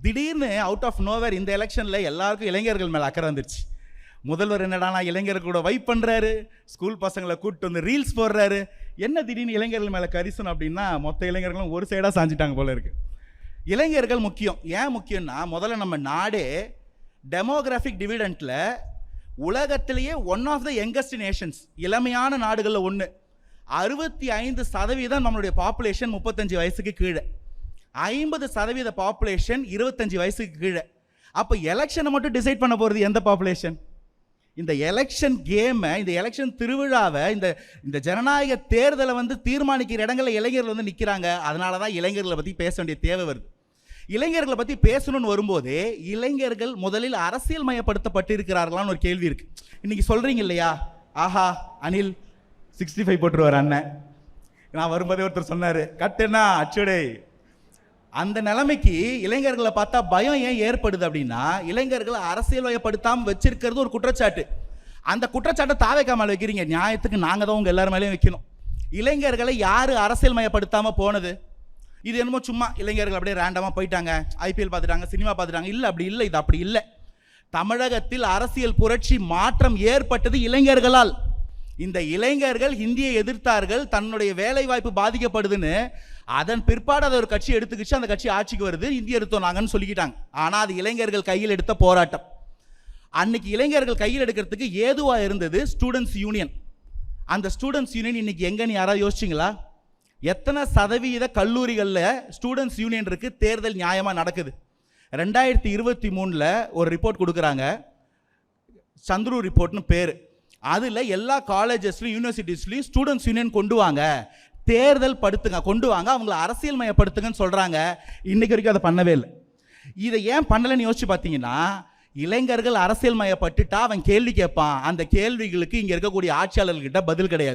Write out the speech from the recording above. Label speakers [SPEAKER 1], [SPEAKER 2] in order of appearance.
[SPEAKER 1] திடீர்னு out of nowhere இந்த எலெக்ஷனில் எல்லாருக்கும் இளைஞர்கள் மேலே அக்கறை வந்துருச்சு. முதல்வர் என்னடானா இளைஞர்கள் கூட வைப் பண்ணுறாரு, ஸ்கூல் பசங்களை கூப்பிட்டு வந்து ரீல்ஸ் போடுறாரு. என்ன திடீர்னு இளைஞர்கள் மேலே கரிசனம் அப்படின்னா மொத்த இளைஞர்களும் ஒரு சைடாக சாஞ்சிட்டாங்க போல இருக்கு. இளைஞர்கள் முக்கியம். ஏன் முக்கியம்னா, முதல்ல நம்ம நாடே டெமோகிராஃபிக் டிவிடெண்ட்டில் உலகத்திலேயே one of the youngest nations, இளமையான நாடுகளில் ஒன்று. 65% நம்மளுடைய பாப்புலேஷன் 35 வயசுக்கு கீழே, 50% பாப்புலேஷன் 25 வயசுக்கு கீழே. அப்போ எலெக்ஷனை மட்டும் டிசைட் பண்ண போகிறது எந்த பாப்புலேஷன்? இந்த எலெக்ஷன் கேமை, இந்த எலெக்ஷன் திருவிழாவை, இந்த ஜனநாயக தேர்தலை தீர்மானிக்கிற இடங்களில் இளைஞர்கள் நிற்கிறாங்க. அதனால தான் இளைஞர்களை பற்றி பேச வேண்டிய தேவை வருது. இளைஞர்களை பற்றி பேசணும்னு வரும்போது இளைஞர்கள் முதலில் அரசியல் மயப்படுத்தப்பட்டு இருக்கிறார்களான்னு ஒரு கேள்வி இருக்கு. இன்னைக்கு சொல்றீங்க இல்லையா, ஆஹா அனில் 65 போட்டுருவார் அண்ணன். நான் வரும்போதே ஒருத்தர் சொன்னார், கட்டுனா அச்சுடே. அந்த நிலைமைக்கு இளைஞர்களை பார்த்தா பயம் ஏன் ஏற்படுது அப்படின்னா, இளைஞர்களை அரசியல் வயப்படுத்தாமல் வச்சிருக்கிறது ஒரு குற்றச்சாட்டு. அந்த குற்றச்சாட்டை தாவேக்கா மேலே வைக்கிறீங்க. நியாயத்துக்கு நாங்கள் தான் உங்கள் எல்லாரும் மேலேயும் வைக்கணும். இளைஞர்களை யார் அரசியல் மயப்படுத்தாமல் போனது? இது என்னமோ சும்மா இளைஞர்கள் அப்படியே ரேண்டமாக போயிட்டாங்க, ஐபிஎல் பார்த்துட்டாங்க, சினிமா பார்த்துட்டாங்க. இல்லை, அப்படி இல்லை. இது அப்படி இல்லை. தமிழகத்தில் அரசியல் புரட்சி மாற்றம் ஏற்பட்டது இளைஞர்களால். இந்த இளைஞர்கள் ஹிந்தியை எதிர்த்தார்கள், தன்னுடைய வேலை வாய்ப்பு பாதிக்கப்படுதுன்னு. அதன் பிற்பாடு அதை ஒரு கட்சி எடுத்துக்கிச்சு, அந்த கட்சி ஆட்சிக்கு வருது, இந்திய எடுத்தோம் நாங்கன்னு சொல்லிக்கிட்டாங்க. ஆனால் அது இளைஞர்கள் கையில் எடுத்த போராட்டம். அன்னைக்கு இளைஞர்கள் கையில் எடுக்கிறதுக்கு ஏதுவாக இருந்தது ஸ்டூடெண்ட்ஸ் யூனியன். அந்த ஸ்டூடெண்ட்ஸ் யூனியன் இன்னைக்கு எங்கன்னு யாராவது யோசிச்சிங்களா? எத்தனை சதவீத கல்லூரிகளில் ஸ்டூடெண்ட்ஸ் யூனியன் இருக்கு? தேர்தல் நியாயமாக நடக்குது. 2023 ஒரு ரிப்போர்ட் கொடுக்குறாங்க, சந்துரு ரிப்போர்ட்னு பேர். அதில் எல்லா காலேஜஸ்லையும் யூனிவர்சிட்டிஸ்லையும் ஸ்டூடெண்ட்ஸ் யூனியன் கொண்டு வாங்க, தேர்தல் படுத்துங்க, கொண்டு வாங்க, அவங்கள அரசியல் மயப்படுத்துங்கன்னு சொல்கிறாங்க. இன்னைக்கு வரைக்கும் அதை பண்ணவே இல்லை. இதை ஏன் பண்ணலைன்னு யோசிச்சு பார்த்தீங்கன்னா, இளைஞர்கள் அரசியல் மயப்பட்டுட்டா அவன் கேள்வி கேட்பான். அந்த கேள்விகளுக்கு இங்கே இருக்கக்கூடிய ஆட்சியாளர்கிட்ட பதில் கிடையாது.